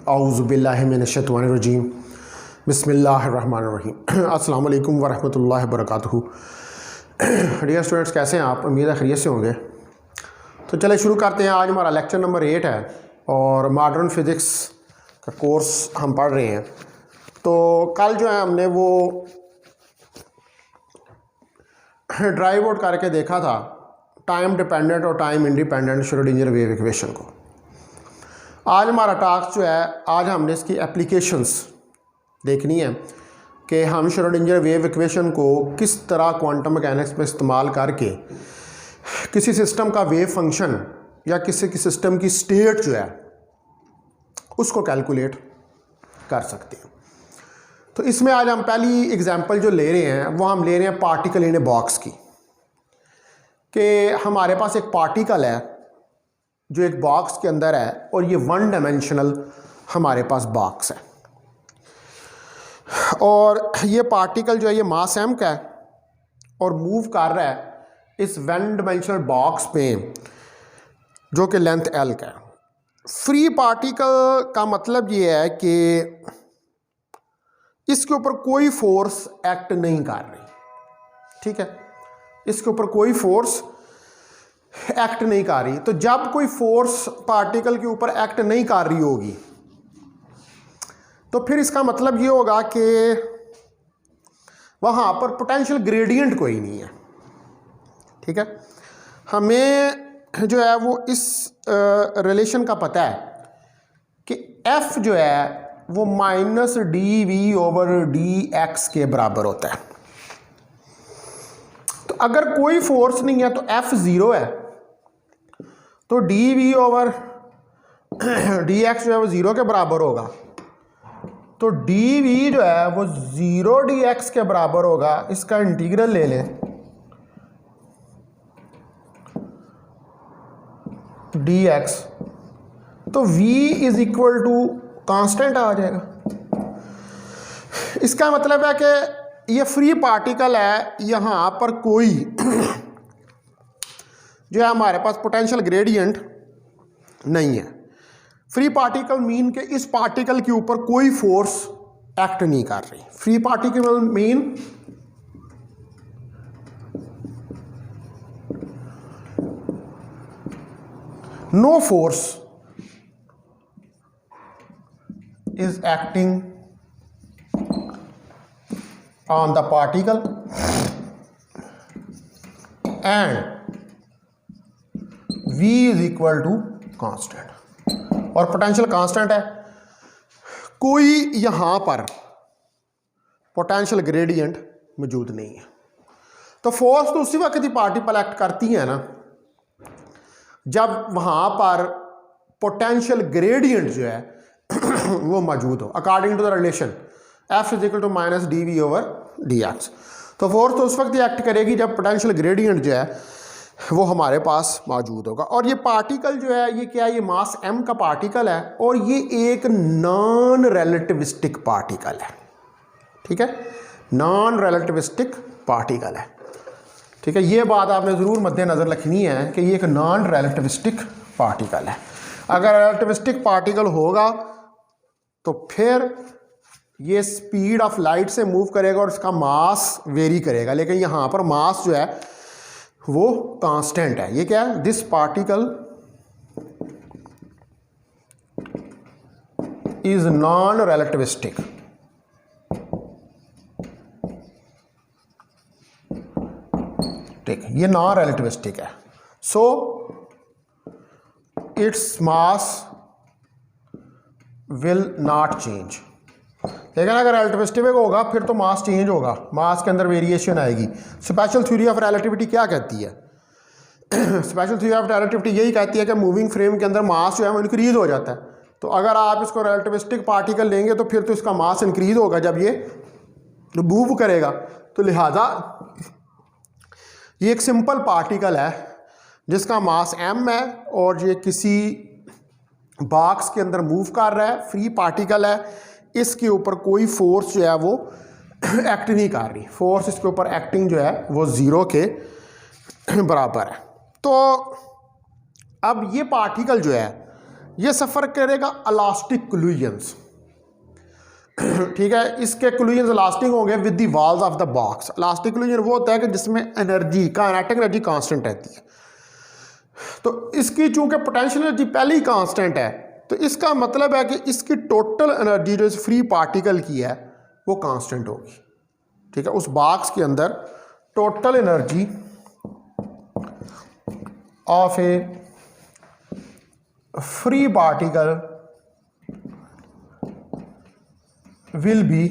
औज़ुबिल्लाहि मिनश्शैतानिर्रजीम बिस्मिल्लाहिर्रहमानिर्रहीम। अस्सलाम वालेकुम वरहमतुल्लाहि वबरकातुहू। डियर स्टूडेंट्स, कैसे हैं आप? उम्मीद है खैरियत से होंगे। तो चले शुरू करते हैं। आज हमारा लेक्चर नंबर 8 है और मॉडर्न फिज़िक्स का कोर्स हम पढ़ रहे हैं। तो कल जो है हमने वो ड्राइव आउट करके देखा था टाइम डिपेंडेंट और time independent Schrodinger wave equation को। आज हमारा टास्क जो है, आज हमने इसकी एप्लीकेशंस देखनी है कि हम श्रोडिंगर वेव इक्वेशन को किस तरह क्वांटम मैकेनिक्स में इस्तेमाल करके किसी सिस्टम का वेव फंक्शन या किसी की सिस्टम की स्टेट जो है उसको कैलकुलेट कर सकते हैं। तो इसमें आज हम पहली एग्जांपल जो ले रहे हैं वो हम ले रहे हैं पार्टिकल इन ए बॉक्स की, कि हमारे पास एक पार्टिकल है जो एक बॉक्स के अंदर है और ये वन डायमेंशनल हमारे पास बॉक्स है और ये पार्टिकल जो है ये मास m का है और मूव कर रहा है इस वन डायमेंशनल बॉक्स पे जो कि लेंथ l का है। फ्री पार्टिकल का मतलब ये है कि इसके ऊपर कोई फोर्स एक्ट नहीं कर रही, ठीक है, इसके ऊपर कोई फोर्स एक्ट नहीं कर रही। तो जब कोई फोर्स पार्टिकल के ऊपर एक्ट नहीं कर रही होगी तो फिर इसका मतलब ये होगा कि वहाँ पर पोटेंशियल ग्रेडियंट कोई नहीं है, ठीक है। हमें जो है वो इस रिलेशन का पता है कि F जो है वो माइनस dV/dx के बराबर होता है। तो अगर कोई फोर्स नहीं है तो F 0 है, तो dV/dx जो है वो 0 के बराबर होगा। तो dV जो है वो 0 dx के बराबर होगा। इसका इंटीग्रल ले लें, dx, तो V is equal to constant आ जाएगा। इसका मतलब है कि ये फ्री पार्टिकल है, यहाँ पर कोई जो है हमारे पास पोटेंशियल ग्रेडियंट नहीं है। फ्री पार्टिकल मीन के इस पार्टिकल के ऊपर कोई फोर्स एक्ट नहीं कर रही। Free particle mean no force is acting on the particle and V is equal to constant और पोटेंशियल कांस्टेंट है। कोई यहां पर पोटेंशियल ग्रेडियंट मौजूद नहीं है। तो फोर्स तो उसी वक्त ही पार्टिकल एक्ट करती है ना जब वहां पर पोटेंशियल ग्रेडियंट जो है वो मौजूद हो, according to the relation F is equal to minus dV/dx। तो फोर्स तो उस वक्त ही एक्ट करेगी जब पोटेंशियल ग्रेडियंट जो है वो हमारे पास मौजूद होगा। और ये पार्टिकल जो है ये क्या है, ये मास m का पार्टिकल है और ये एक नॉन रिलेटिविस्टिक पार्टिकल है, ठीक है, नॉन रिलेटिविस्टिक पार्टिकल है, ठीक है। ये बात आपने ज़रूर मद्देनज़र रखनी है कि ये एक नॉन रिलेटिविस्टिक पार्टिकल है। अगर रिलेटिविस्टिक पार्टिकल होगा तो फिर ये स्पीड ऑफ लाइट से मूव करेगा और इसका मास वेरी करेगा, लेकिन यहाँ पर मास जो है वो कांस्टेंट है। ये क्या है, this particle is non relativistic, ठीक है, ये नॉन रिलेटिविस्टिक है। So its mass will not change. लेकिन अगर रिलेटिविस्टिक होगा फिर तो मास चेंज होगा, मास के अंदर वेरिएशन आएगी। स्पेशल थ्योरी ऑफ रिलेटिविटी क्या कहती है? स्पेशल थ्योरी ऑफ रिलेटिविटी यही कहती है कि मूविंग फ्रेम के अंदर मास जो है वो इंक्रीज हो जाता है। तो अगर आप इसको रिलेटिविस्टिक पार्टिकल लेंगे तो फिर तो इसका मास इंक्रीज होगा जब ये मूव करेगा। तो लिहाजा ये एक सिंपल पार्टिकल है जिसका मास m है और ये किसी बॉक्स के अंदर मूव कर रहा है, फ्री पार्टिकल है, इसके ऊपर कोई फोर्स जो है वो एक्ट नहीं कर रही। फोर्स इसके ऊपर एक्टिंग जो है वो 0 के बराबर है। तो अब ये पार्टिकल जो है ये सफ़र करेगा इलास्टिक कोलिजन्स, ठीक है। इसके कोलिजन्स इलास्टिक होंगे with the walls of the box. Elastic collision वो होता है कि जिसमें एनर्जी काइनेटिक एनर्जी कांस्टेंट रहती है। तो इसकी चूंकि पोटेंशियल एनर्जी पहले ही कांस्टेंट है, तो इसका मतलब है कि इसकी टोटल एनर्जी जो इस फ्री पार्टिकल की है वो कांस्टेंट होगी, ठीक है। उस बॉक्स के अंदर total energy of A free particle will be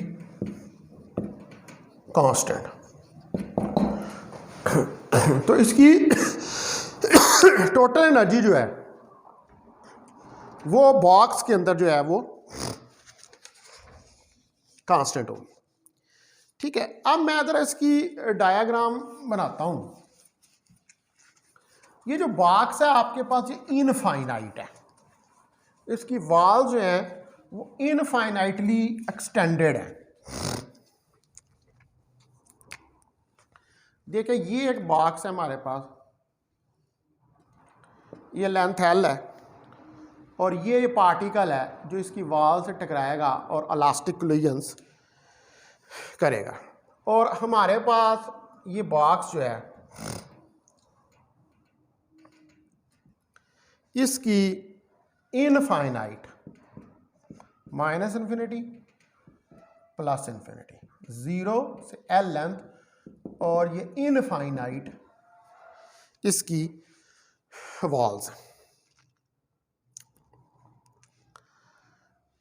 constant. तो इसकी टोटल एनर्जी जो है वो बॉक्स के अंदर जो है वो कांस्टेंट होगी, ठीक है। अब मैं ज़रा इसकी डायग्राम बनाता हूं। ये जो बॉक्स है आपके पास ये इनफाइनाइट है, इसकी वॉल जो है वो इनफाइनाइटली एक्सटेंडेड है। देखिए ये एक बॉक्स है हमारे पास, ये लेंथ L है और ये पार्टिकल है जो इसकी वॉल से टकराएगा और इलास्टिक कोलिजन्स करेगा। और हमारे पास ये बॉक्स जो है इसकी infinite minus infinity plus infinity, 0 से L लेंथ, और ये इनफाइनाइट इसकी वॉल्स।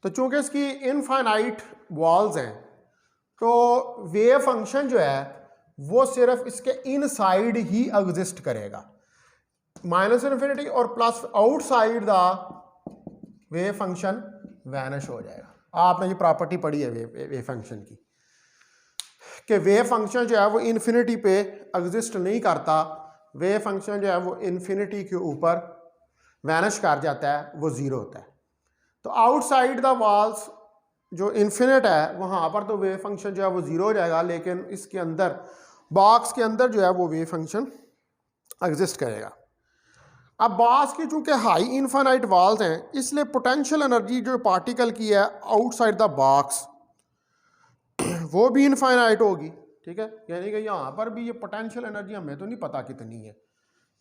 तो चूंकि इसकी इनफाइनाइट वॉल्स हैं तो वेव फंक्शन जो है वो सिर्फ इसके इनसाइड ही एग्जिस्ट करेगा। माइनस इन्फिनिटी और plus outside the wave function vanish हो जाएगा। आपने ये प्रॉपर्टी पढ़ी है वेव फंक्शन की कि वेव फंक्शन जो है वो इन्फिनिटी पे एग्जिस्ट नहीं करता, वेव फंक्शन जो है वो इन्फिनिटी के ऊपर वैनिश कर जाता है, वो ज़ीरो होता है। तो आउटसाइड द वॉल्स जो इन्फिनिट है वहाँ पर तो वेव फंक्शन जो है वो ज़ीरो हो जाएगा, लेकिन इसके अंदर बॉक्स के अंदर जो है वो वेव फंक्शन एग्जिस्ट करेगा। अब बॉक्स की चूँकि हाई इनफाइनाइट वॉल्स हैं इसलिए पोटेंशियल एनर्जी जो पार्टिकल की है आउटसाइड द बॉक्स वो भी इनफाइनाइट होगी, ठीक है। यानी कि यहाँ पर भी ये पोटेंशियल एनर्जी हमें तो नहीं पता कितनी है,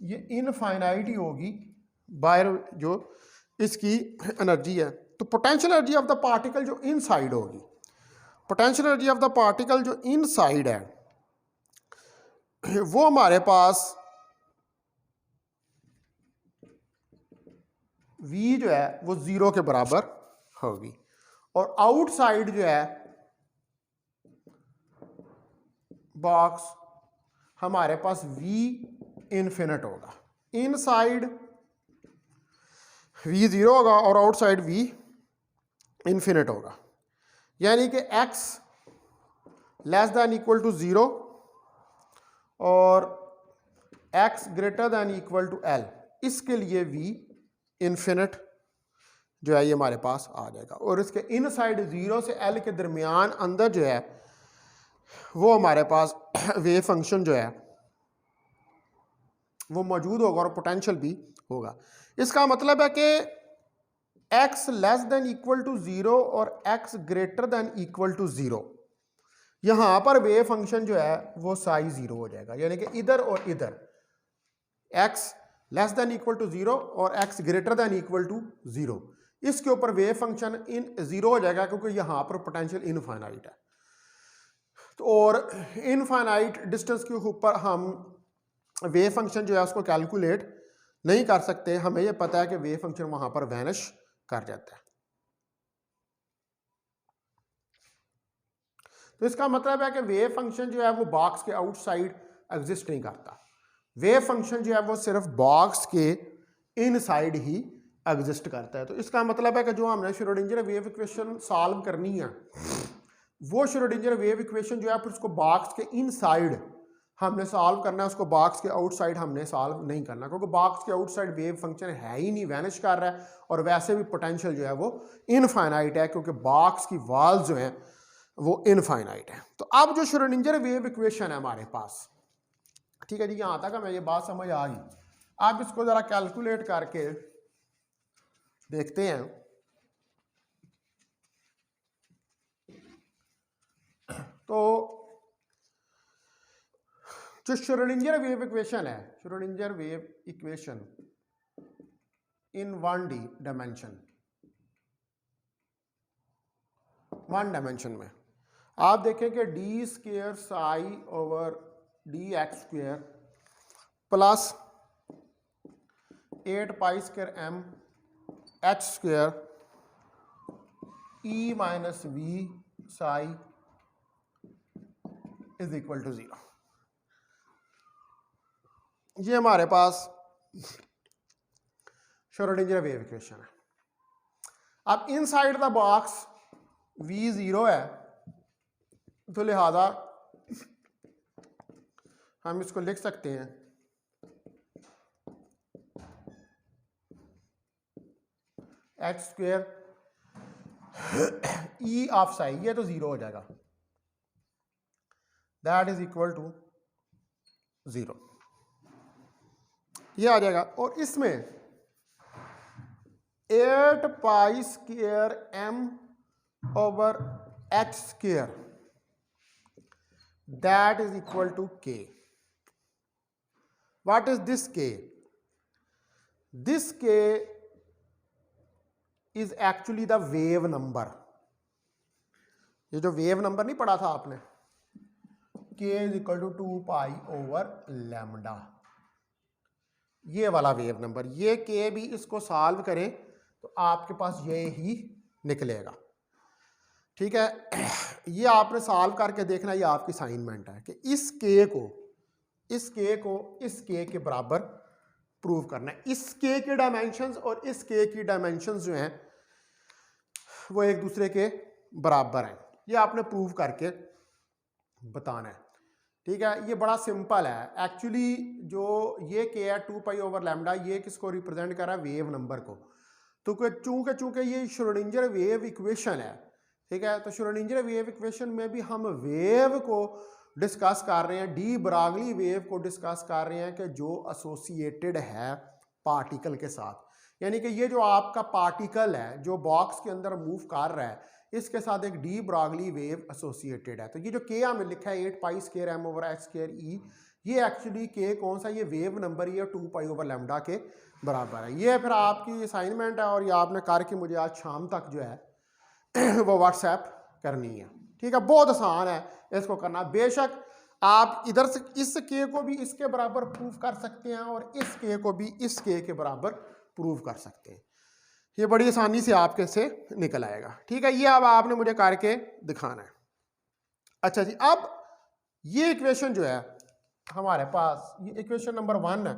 ये इनफाइनाइट ही होगी बाहर जो इसकी एनर्जी है। तो potential energy of the particle जो इनसाइड होगी, potential energy of the particle जो इनसाइड है वो हमारे पास V जो है वो 0 के बराबर होगी, और आउटसाइड जो है बॉक्स हमारे पास V इन्फिनिट होगा। इनसाइड V 0 होगा और आउटसाइड V इन्फिनिट होगा। यानी कि x less than equal to 0 और x greater than equal to L, इसके लिए V इन्फिनिट जो है ये हमारे पास आ जाएगा। और इसके इनसाइड 0 से L के दरमियान अंदर जो है वो हमारे पास वेव फंक्शन जो है वो मौजूद होगा और पोटेंशियल भी होगा। इसका मतलब है कि x less than equal to 0 और x greater than equal to 0, यहाँ पर वेव फंक्शन जो है वो साइज 0 हो जाएगा। यानी कि इधर और इधर x less than equal to 0 और x greater than equal to 0, इसके ऊपर वेव फंक्शन इन 0 हो जाएगा क्योंकि यहाँ पर पोटेंशियल इनफाइनाइट है। तो और इनफाइनाइट डिस्टेंस के ऊपर हम वेव फंक्शन जो है उसको कैलकुलेट नहीं कर सकते, हमें यह पता है कि वेव फंक्शन वहां पर वैनिश कर जाता है। तो इसका मतलब है कि वेव फंक्शन जो है वो बॉक्स के आउटसाइड एग्जिस्ट नहीं करता, वेव फंक्शन जो है वो सिर्फ बॉक्स के इनसाइड ही एग्जिस्ट करता है। तो इसका मतलब है कि जो हमने श्रोडिंगर वेव इक्वेशन सॉल्व करनी है वो श्रोडिंगर वेव इक्वेशन जो है फिर उसको बॉक्स के इनसाइड हमने सॉल्व करना है, उसको बॉक्स के आउटसाइड हमने सॉल्व नहीं करना, क्योंकि बॉक्स के आउटसाइड वेव फंक्शन है ही नहीं, वैनिश कर रहा है। और वैसे भी पोटेंशियल जो है वो इनफाइनाइट है क्योंकि बॉक्स की वॉल्स जो हैं वो इनफाइनाइट है। तो अब जो श्रोडिंगर वेव इक्वेशन है हमारे पास, ठीक है जी, यहाँ तक हमें ये बात समझ आ गई। आप इसको ज़रा कैलकुलेट करके देखते हैं। तो जो श्रोडिंगर वेव इक्वेशन है, Schrodinger wave equation in 1D dimension, 1 dimension में आप देखें कि D square psi over D X square plus 8 pi square M H square E minus V psi is equal to 0। ये हमारे पास श्रोडिंगर वेव इक्वेशन है। अब inside the box v 0 है, तो लिहाजा हम इसको लिख सकते हैं H square E of Sai, ये तो 0 हो जाएगा, दैट इज इक्वल टू 0, ये आ जाएगा। और इसमें 8 pi square M over H square that is equal to K. What is this K? This K is actually the wave number. ये जो वेव नंबर नहीं पढ़ा था आपने, K is equal to 2 pi over lambda, ये वाला wave number. ये के भी इसको सॉल्व करें तो आपके पास ये ही निकलेगा, ठीक है। ये आपने सॉल्व करके देखना, ये आपकी असाइनमेंट है कि इस के को इस के के बराबर प्रूव करना है। इस के के डायमेंशंस और इस के की डायमेंशंस जो हैं वो एक दूसरे के बराबर हैं। ये आपने प्रूव करके बताना है, ठीक है। ये बड़ा सिंपल है एक्चुअली। जो ये के है 2 पाई ओवर लैम्डा, ये किसको रिप्रेजेंट कर रहा है? वेव नंबर को। तो चूंकि ये श्रोडिंगर वेव इक्वेशन है, ठीक है, तो श्रोडिंगर वेव इक्वेशन में भी हम वेव को डिस्कस कर रहे हैं, डी ब्रागली वेव को डिस्कस कर रहे हैं कि जो एसोसिएटेड है पार्टिकल के साथ। यानी कि ये जो आपका पार्टिकल है जो बॉक्स के अंदर मूव कर रहा है, इसके साथ एक डी ब्रागली वेव एसोसिएटेड है। तो ये जो के हमें लिखा है 8 pi square M over H square E, ये एक्चुअली के कौन सा? ये वेव नंबर, ये 2 पाई ओवर लैम्डा के बराबर है। ये फिर आपकी असाइनमेंट है और ये आपने करके मुझे आज शाम तक जो है वो व्हाट्सएप करनी है, ठीक है। बहुत आसान है इसको करना। बेशक आप इधर से इस के को भी इसके बराबर प्रूव कर सकते हैं और इस के को भी इस के के बराबर प्रूव कर सकते हैं। ये बड़ी आसानी से आपके से निकल आएगा, ठीक है। ये अब आपने मुझे करके दिखाना है। अच्छा जी, अब ये इक्वेशन जो है हमारे पास, ये इक्वेशन नंबर 1 है,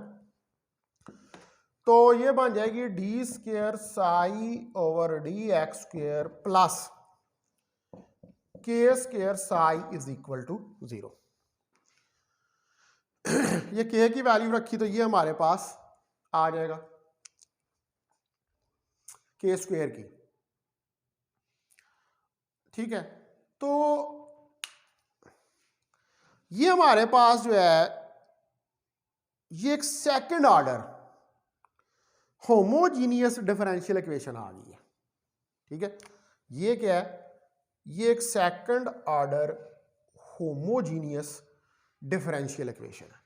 तो ये बन जाएगी D square psi over D X square plus K square psi is equal to 0। ये के की वैल्यू रखी तो ये हमारे पास आ जाएगा के स्क्वेयर की, ठीक है। तो ये हमारे पास जो है ये एक second order homogeneous differential equation आ गई है, ठीक है। ये क्या है? ये एक second order homogeneous differential equation है।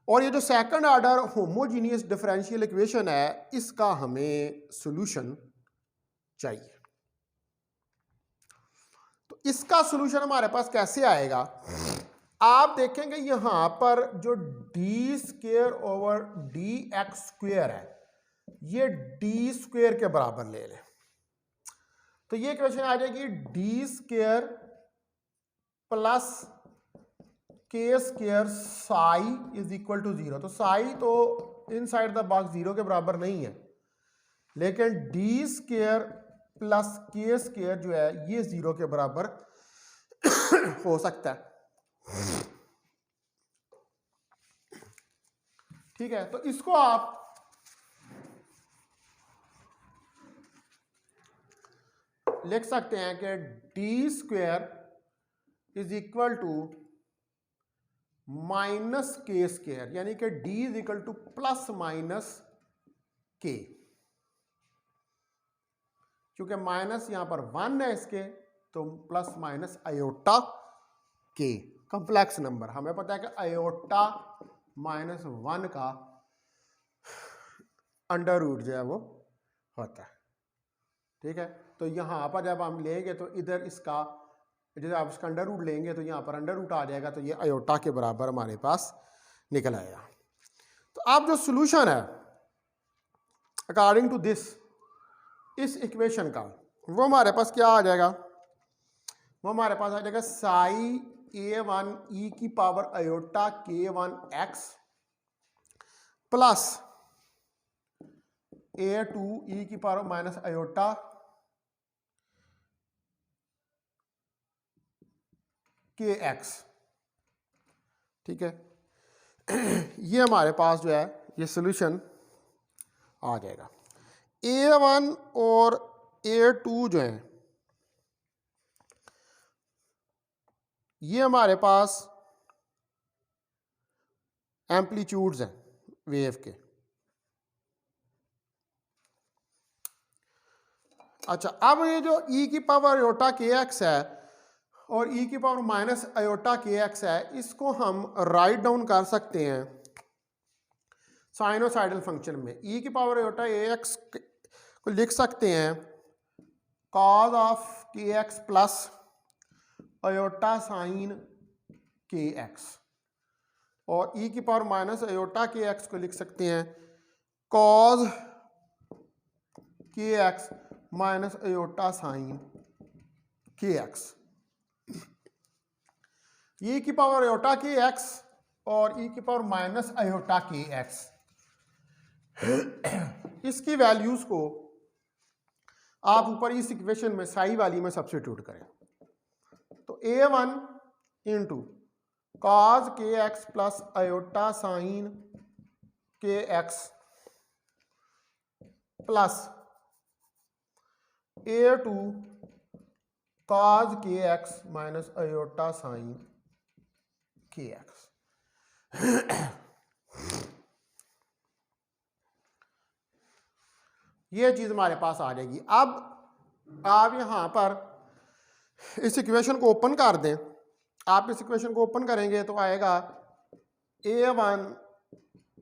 और ये जो second order homogeneous differential equation है, इसका हमें सॉल्यूशन चाहिए। तो इसका सॉल्यूशन हमारे पास कैसे आएगा? आप देखेंगे यहां पर जो D square over D X square है, ये डी स्क्वेयर के बराबर ले लें, तो ये इक्वेशन आ जाएगी D square plus K square psi is equal to 0। तो साई तो इनसाइड द बॉक्स 0 के बराबर नहीं है, लेकिन D square plus K square जो है ये 0 के बराबर हो सकता है, ठीक है। तो इसको आप लिख सकते हैं कि D square is equal to minus K square, यानी कि D is equal to plus minus K. क्योंकि माइनस यहाँ पर 1 है इसके, तो plus minus iota K, complex number हमें पता है कि आयोटा -1 का अंडर रूट जो है वो होता है। ठीक है, तो यहाँ पर जब हम लेंगे तो इधर इसका, जैसे आप इसका अंडर रूट लेंगे तो यहाँ पर अंडर रूट आ जाएगा, तो ये आयोटा के बराबर हमारे पास निकल आएगा। तो अब जो सोल्यूशन है अकॉर्डिंग टू दिस, इस इक्वेशन का, वो हमारे पास क्या आ जाएगा, वो हमारे पास आ जाएगा साई a1 e की power iota k1x plus a2 e की पावर माइनस आयोटा kx। ठीक है, ये हमारे पास जो है ये सोल्यूशन आ जाएगा। a1 और a2 जो है ये हमारे पास एम्पलीट्यूड्स हैं वेव के। अच्छा, अब ये जो e की पावर आयोटा kx है और e की पावर माइनस आयोटा kx है, इसको हम राइट डाउन कर सकते हैं साइनोसाइडल फंक्शन में। e की पावर आयोटा ax को लिख सकते हैं cause of kx plus iota sine kx, और e की पावर माइनस आयोटा kx को लिख सकते हैं cause kx minus iota sine kx। e की पावर आयोटा kx और e की पावर माइनस आयोटा kx, इसकी वैल्यूज को आप ऊपर इस इक्वेशन में साई वाली में सब्स्टिट्यूट करें, तो a1 into cos kx plus iota sine kx plus a2 cause kx minus iota sine kx। ये चीज हमारे पास आ जाएगी। अब आप यहां पर इस इक्वेशन को ओपन कर दें, आप इस इक्वेशन को ओपन करेंगे तो आएगा a1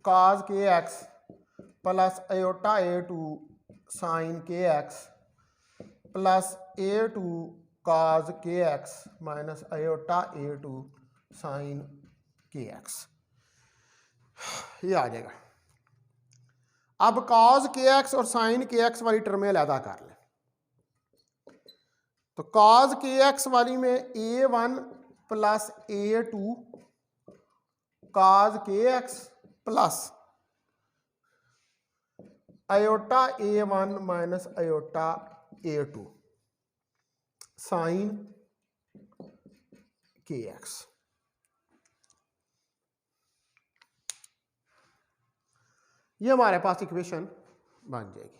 cos kx plus iota a2 sine kx plus a2 cos kx minus iota a2 sine kx, ये आ जाएगा। अब cos kx और sin kx वाली टर्में अलग कर लें, तो cos kx वाली में a1 plus a2 cos kx plus iota a1 minus iota a2 sine kx। ये हमारे पास इक्वेशन बन जाएगी।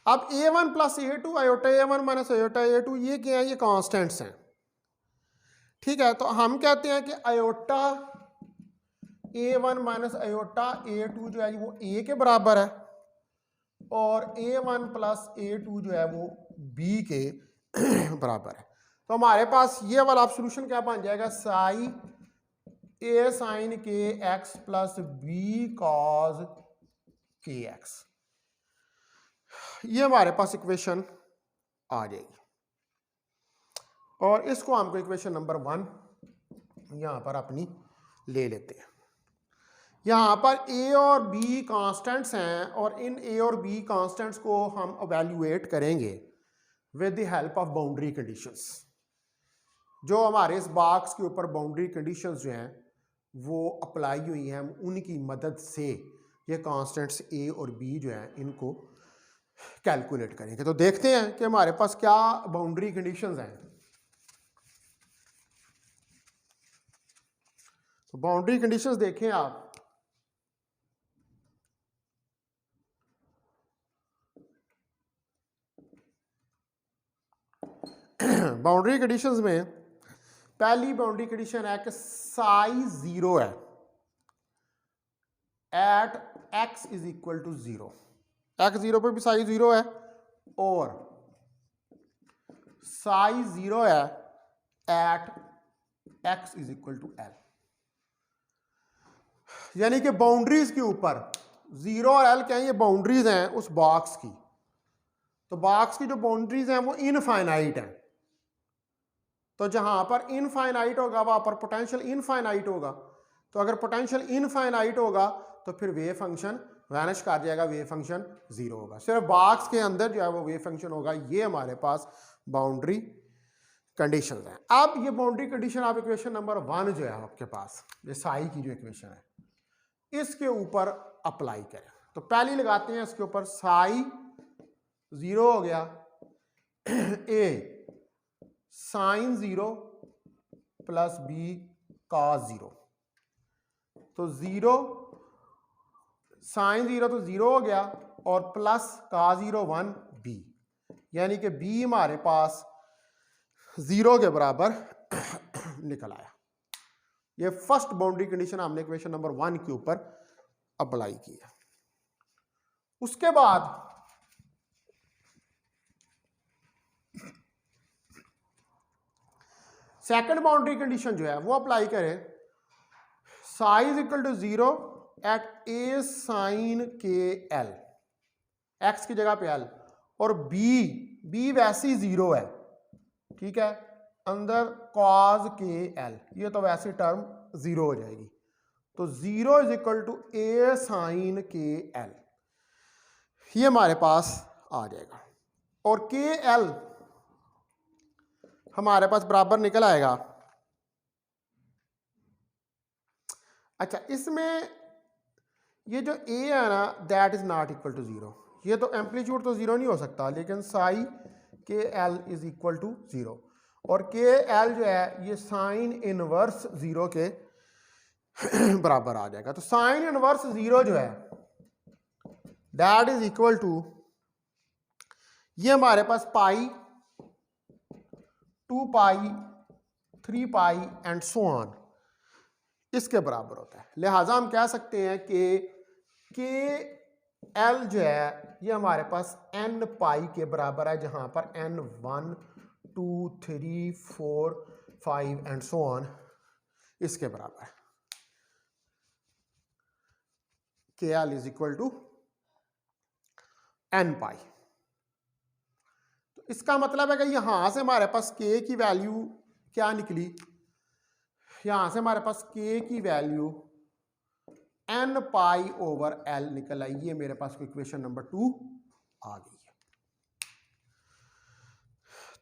अब a1 plus a2 iota a1 minus iota a2 ये क्या है, ये कांस्टेंट्स हैं। ठीक है, तो हम कहते हैं कि iota a1 minus iota a2 जो है वो a के बराबर है, और a1 प्लस a2 जो है वो b के बराबर है। तो हमारे पास ये वाला सोल्यूशन क्या बन जाएगा, psi a sine kx plus b cos kx। ये हमारे पास इक्वेशन आ जाएगी, और इसको हमको इक्वेशन नंबर 1 यहां पर अपनी ले लेते हैं। यहां पर a और b कांस्टेंट्स हैं, और इन a और b कांस्टेंट्स को हम इवैल्यूएट करेंगे with the help of boundary conditions. जो हमारे इस बॉक्स के ऊपर बाउंड्री कंडीशंस जो हैं वो अप्लाई हुई हैं, उनकी मदद से ये कांस्टेंट्स a और b जो हैं इनको कैलकुलेट करेंगे। तो देखते हैं कि हमारे पास क्या बाउंड्री कंडीशंस हैं। तो बाउंड्री कंडीशंस देखें आप, बाउंड्री कंडीशंस में पहली बाउंड्री कंडीशन है कि साई 0 है at x is equal to 0। x 0 पर भी साई 0 है, और साई 0 है at x is equal to l, यानी कि बाउंड्रीज के ऊपर 0 और l क्या है, ये बाउंड्रीज हैं उस बॉक्स की। तो बॉक्स की जो बाउंड्रीज हैं वो इनफाइनाइट हैं, तो जहां पर इनफाइनाइट होगा वहां पर पोटेंशियल इनफाइनाइट होगा। तो अगर पोटेंशियल इनफाइनाइट होगा तो फिर वेव फंक्शन वैनिश कर जाएगा, वेव फंक्शन 0 होगा। सिर्फ बॉक्स के अंदर जो है वो वेव फंक्शन होगा। ये हमारे पास बाउंड्री कंडीशन हैं। अब ये बाउंड्री कंडीशन आप इक्वेशन नंबर 1 जो है आपके पास, ये साई की जो इक्वेशन है, इसके ऊपर अप्लाई करें। तो पहली लगाते हैं इसके ऊपर, साई 0 हो गया ए साइन 0 प्लस बी कॉस 0। तो 0 साइन 0 तो 0 हो गया और प्लस कॉस 0 1 बी, यानी कि बी हमारे पास 0 के बराबर निकल आया। ये फर्स्ट बाउंड्री कंडीशन हमने इक्वेशन नंबर 1 के ऊपर अप्लाई की है। उसके बाद सेकंड बाउंड्री कंडीशन जो है वो अप्लाई करें, psi is equal to 0 at A sine K L, x की जगह पे एल, और बी वैसे ही 0 है, ठीक है, अंदर कॉज के एल, ये तो वैसे टर्म 0 हो जाएगी। तो 0 is equal to A sine K L, ये हमारे पास आ जाएगा। और के एल हमारे पास बराबर निकल आएगा। अच्छा, इसमें ये जो ए है ना, that is not equal to 0, ये तो एम्पलीट्यूड तो 0 नहीं हो सकता, लेकिन साई के एल इज इक्वल टू 0, और के एल जो है ये साइन इनवर्स 0 के बराबर आ जाएगा। तो साइन इनवर्स 0 जो है दैट इज इक्वल टू, ये हमारे पास पाई 2 पाई 3 पाई एंड सो ऑन इसके बराबर होता है। लिहाजा हम कह सकते हैं कि एल जो है ये हमारे पास n पाई के बराबर है, जहां पर n 1 2 3 4 5 एंड सो ऑन इसके बराबर है। K L is equal to n pi. तो इसका मतलब है कि यहां से हमारे पास k की वैल्यू क्या निकली, यहां से हमारे पास k की value n pi over l निकल आई। ये मेरे पास इक्वेशन नंबर 2 आ गई है,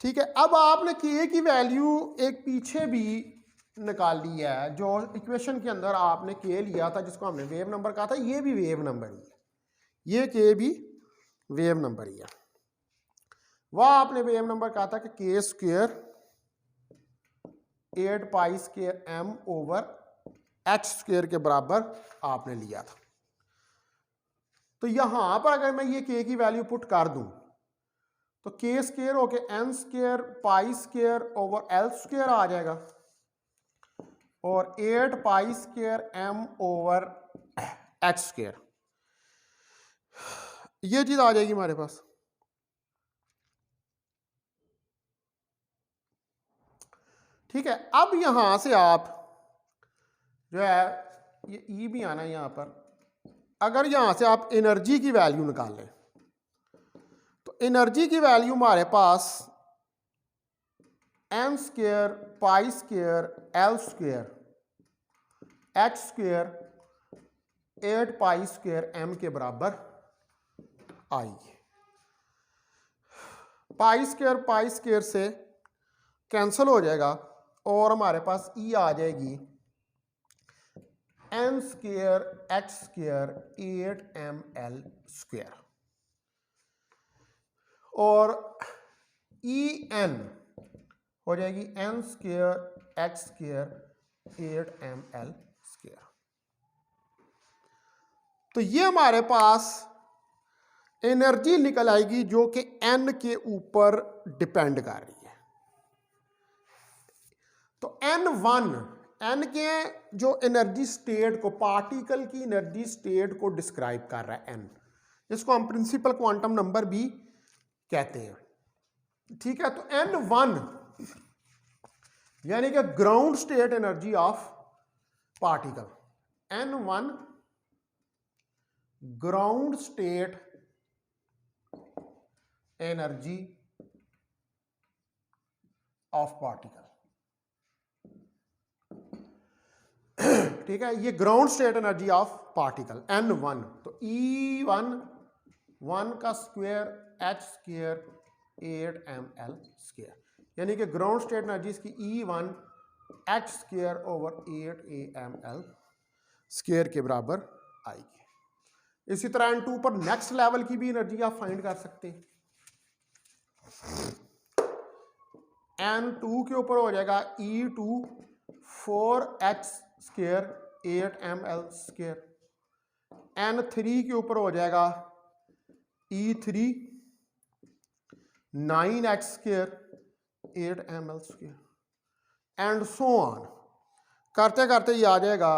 ठीक है। अब आपने k की वैल्यू एक पीछे भी निकाल ली है, जो इक्वेशन के अंदर आपने k लिया था जिसको हमने वेव नंबर कहा था, ये भी वेव नंबर ही है, ये k भी वेव नंबर ही है। वह आपने वेव नंबर कहा था कि k square 8 pi square m over h square के बराबर आपने लिया था। तो यहां पर अगर मैं ये k की वैल्यू पुट कर दूं तो k स्क्वेयर होके n square pi square over l square आ जाएगा, और 8 pi square m over h square, ये चीज आ जाएगी हमारे पास। ठीक है, अब यहां से आप जो है ये ई भी आना है यहां पर, अगर यहां से आप एनर्जी की वैल्यू निकालें तो एनर्जी की वैल्यू हमारे पास m square pi square l square h square 8 pi square m के बराबर आएगी। पाई स्क्वेयर से कैंसिल हो जाएगा और हमारे पास ई आ जाएगी n square h square 8ml square, और ई एन हो जाएगी n square h square 8ml square. तो ये हमारे पास एनर्जी निकल आएगी जो कि n के ऊपर डिपेंड कर रही है। तो n के जो एनर्जी स्टेट को, पार्टिकल की एनर्जी स्टेट को डिस्क्राइब कर रहा है n, जिसको हम प्रिंसिपल क्वांटम नंबर भी कहते हैं। ठीक है, तो N1 यानी कि ground state energy of particle, N1 ground state energy of particle. ठीक है, ये ground state energy of particle N1। तो E1 1 का square H square 8 ml square, यानी कि ग्राउंड स्टेट एनर्जी इसकी E1 H square over 8 ml square के बराबर आएगी। इसी तरह N2 पर नेक्स्ट लेवल की भी एनर्जी आप फाइंड कर सकते हैं। N2 के ऊपर हो जाएगा E2 4H square 8 ml square. N3 के ऊपर हो जाएगा E3 9H square 8 ml square, and so on करते करते ये आ जाएगा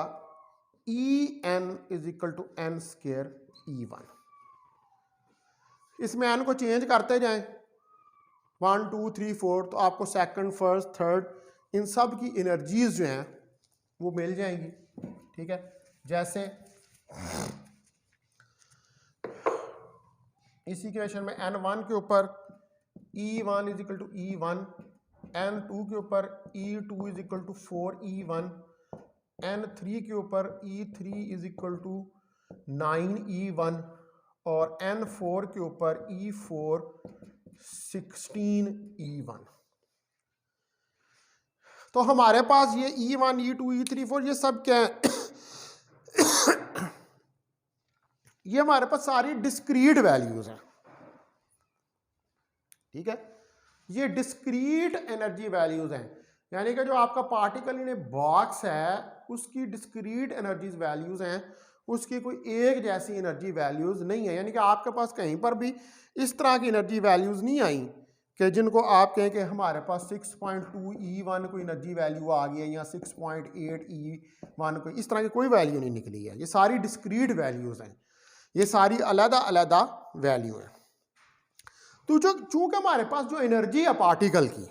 En is equal to N square E1। इसमें n को चेंज करते जाएं 1 2 3 4, तो आपको सेकंड फर्स्ट थर्ड इन सब की एनर्जीज जो हैं वो मिल जाएंगी। ठीक है, जैसे इसी इक्वेशन में N1 के ऊपर E1 is equal to E1, N2 के ऊपर E2 is equal to 4E1, N3 के ऊपर E3 is equal to 9E1 और N4 के ऊपर E4 16E1। तो हमारे पास ये E1 E2 E3 4 ये सब क्या है ये हमारे पास सारी डिस्क्रीट वैल्यूज हैं। ठीक है, ये डिस्क्रीट एनर्जी वैल्यूज हैं, यानी कि जो आपका पार्टिकल इन ए बॉक्स है उसकी डिस्क्रीट एनर्जीज वैल्यूज हैं, उसकी कोई एक जैसी एनर्जी वैल्यूज नहीं है। यानी कि आपके पास कहीं पर भी इस तरह की एनर्जी वैल्यूज नहीं आई कि जिनको आप कहें कि हमारे पास 6.2 E1 कोई एनर्जी वैल्यू आ गई है या 6.8 E1 कोई इस तरह की कोई वैल्यू नहीं निकली है। ये सारी डिस्क्रीट वैल्यूज हैं, ये सारी अलग अलग वैल्यू है। तो जो चूंकि हमारे पास जो एनर्जी है पार्टिकल की,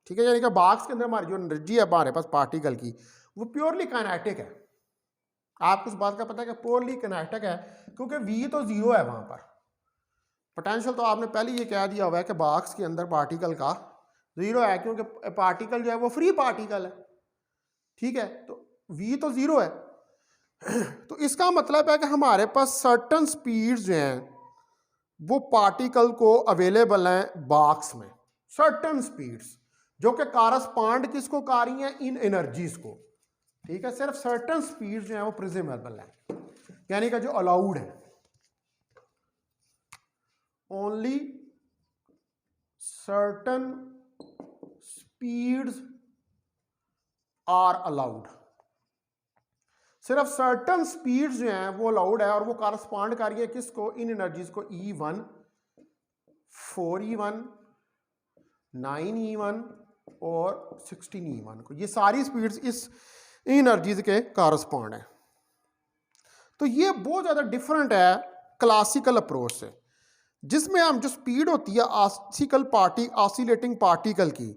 ठीक है, यानी कि बॉक्स के अंदर हमारी जो एनर्जी है हमारे पास पार्टिकल की वो प्योरली काइनेटिक है। आपको उस बात का पता है कि प्योरली काइनेटिक है क्योंकि V तो जीरो है वहां पर। पोटेंशियल तो आपने पहले ये कह दिया हुआ है कि बॉक्स के अंदर पार्टिकल का जीरो है क्योंकि पार्टिकल जो है वो फ्री पार्टिकल है। ठीक है, तो V तो जीरो है तो इसका मतलब है कि हमारे पास सर्टन स्पीड्स जो हैं वो पार्टिकल को अवेलेबल हैं बॉक्स में, सर्टन स्पीड्स जो कि कारस्पॉन्ड किसको कर रही हैं, इन एनर्जीज को। ठीक है, सिर्फ सर्टन स्पीड्स जो हैं वो प्रिजमेबल हैं, यानी कि जो अलाउड है, only certain speeds are allowed. सिर्फ सर्टन स्पीड्स जो हैं वो अलाउड है और वो कारस्पॉन्ड कर रही है किसको, इन एनर्जीज को, E1 4E1 9E1 और 16E1 को। ये सारी स्पीड्स इस एनर्जीज के कारस्पॉन्ड है। तो ये बहुत ज़्यादा डिफरेंट है क्लासिकल अप्रोच से, जिसमें हम जो स्पीड होती है ऑसिलेटिंग पार्टिकल की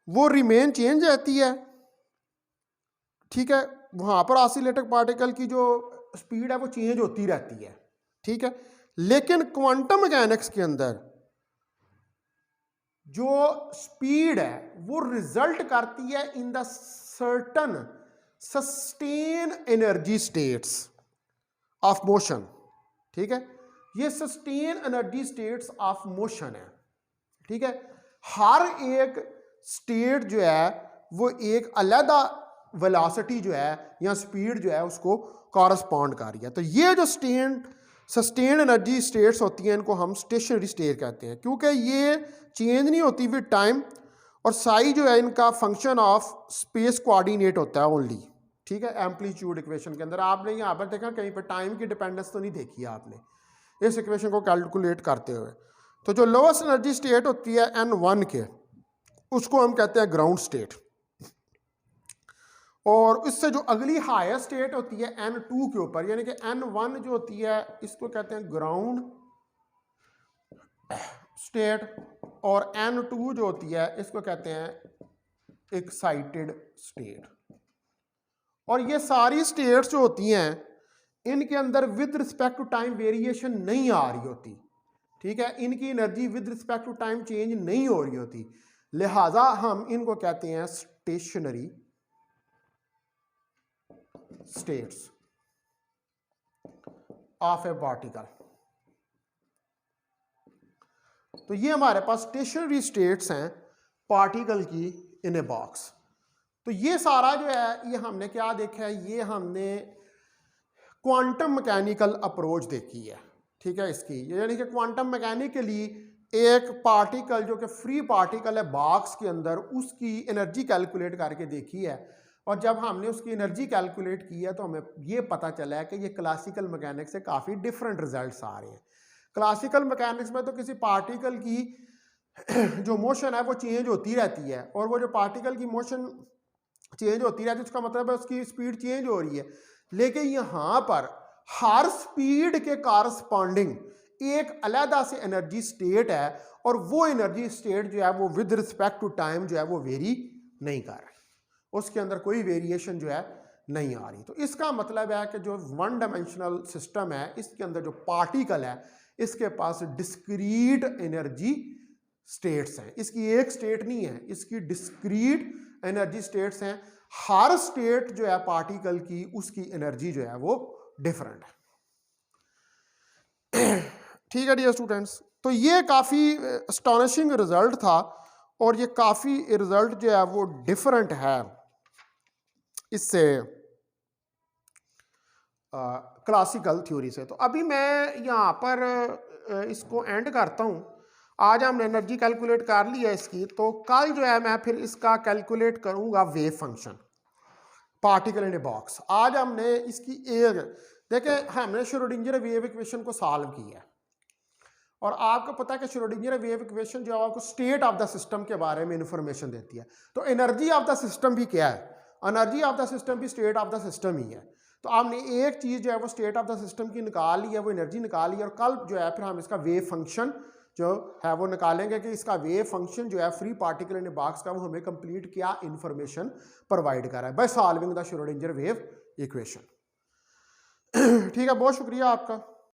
वो रिमेन चेंज रहती है। ठीक है, वहां पर ऑसिलेटिंग पार्टिकल की जो स्पीड है वो चेंज होती रहती है। ठीक है, लेकिन क्वांटम मैकेनिक्स के अंदर जो स्पीड है वो रिजल्ट करती है in the certain sustain energy states of motion. ठीक है, ये sustain energy states of motion है। ठीक है, हर एक स्टेट जो है वो एक अलग वेलोसिटी जो है या स्पीड जो है उसको कॉरस्पॉन्ड कर रही है। तो ये जो सस्टेन एनर्जी स्टेट्स होती हैं इनको हम स्टेशनरी स्टेट कहते हैं, क्योंकि ये चेंज नहीं होती विद टाइम और साई जो है इनका फंक्शन ऑफ स्पेस कोऑर्डिनेट होता है ओनली। ठीक है, एम्पलीट्यूड इक्वेशन के अंदर आपने यहाँ पर देखा कहीं पर टाइम की डिपेंडेंस तो नहीं देखी है आपने इस इक्वेशन को कैलकुलेट करते हुए। तो जो लोवेस्ट एनर्जी स्टेट होती है N1 के, उसको हम कहते हैं ग्राउंड स्टेट, और इससे जो अगली हायर स्टेट होती है N2 के ऊपर, यानी कि N1 जो होती है इसको कहते हैं ग्राउंड स्टेट, और N2 जो होती है इसको कहते हैं एक्साइटेड स्टेट। और ये सारी स्टेट्स जो होती हैं इनके अंदर with respect to time variation नहीं आ रही होती, ठीक है, इनकी energy with respect to time change नहीं हो रही होती, लिहाजा हम इनको कहते हैं stationary states of a particle. तो ये हमारे पास स्टेशनरी स्टेट्स हैं पार्टिकल की इन ए बॉक्स। तो ये सारा जो है ये हमने क्या देखा है, ये हमने क्वांटम मैकेनिकल अप्रोच देखी है, ठीक है इसकी, यानी कि क्वांटम मैकेनिकली एक पार्टिकल जो कि फ्री पार्टिकल है बॉक्स के अंदर, उसकी एनर्जी कैलकुलेट करके देखी है। और जब हमने उसकी एनर्जी कैलकुलेट की है तो हमें ये पता चला है कि ये क्लासिकल मैकेनिक्स से काफ़ी डिफरेंट रिजल्ट्स आ रहे हैं। क्लासिकल मैकेनिक्स में तो किसी पार्टिकल की जो मोशन है वो चेंज होती रहती है, और वो जो पार्टिकल की मोशन चेंज होती रहती है उसका मतलब है उसकी स्पीड चेंज हो रही है। लेकिन यहाँ पर हर स्पीड के कारस्पॉन्डिंग एक अलहदा से एनर्जी स्टेट है, और वो एनर्जी स्टेट जो है वो विद रिस्पेक्ट टू टाइम जो है वो वेरी नहीं कर रही, उसके अंदर कोई वेरिएशन जो है नहीं आ रही। तो इसका मतलब है कि जो वन डायमेंशनल सिस्टम है इसके अंदर जो पार्टिकल है इसके पास डिस्क्रीट एनर्जी स्टेट्स हैं, इसकी एक स्टेट नहीं है, इसकी डिस्क्रीट एनर्जी स्टेट्स हैं। हर स्टेट जो है पार्टिकल की उसकी एनर्जी जो है वो डिफरेंट है। ठीक है डियर स्टूडेंट्स, तो ये काफ़ी अस्टॉनिशिंग रिजल्ट था, और ये काफ़ी रिजल्ट जो है वो डिफरेंट है इससे क्लासिकल थ्योरी से। तो अभी मैं यहाँ पर इसको एंड करता हूँ। आज हमने एनर्जी कैलकुलेट कर ली है इसकी, तो कल जो है मैं फिर इसका कैलकुलेट करूँगा wave function particle in a box. आज हमने इसकी एक देखें, हमने श्रोडिंगर वेव इक्वेशन को सॉल्व किया है, और आपको पता है कि श्रोडिंगर वेव इक्वेशन जो है आपको स्टेट ऑफ द सिस्टम के बारे में इंफॉर्मेशन देती है। तो एनर्जी ऑफ द सिस्टम भी क्या है, एनर्जी ऑफ द सिस्टम भी स्टेट ऑफ द सिस्टम ही है। तो आपने एक चीज़ जो है वो स्टेट ऑफ द सिस्टम की निकाल ली है, वो एनर्जी निकाल ली है, और कल जो है फिर हम इसका वेव फंक्शन जो है वो निकालेंगे कि इसका वेव फंक्शन जो है free particle in a box का वो हमें कंप्लीट क्या इंफॉर्मेशन प्रोवाइड कर रहा है by solving the Schrodinger wave equation. ठीक है, बहुत शुक्रिया आपका।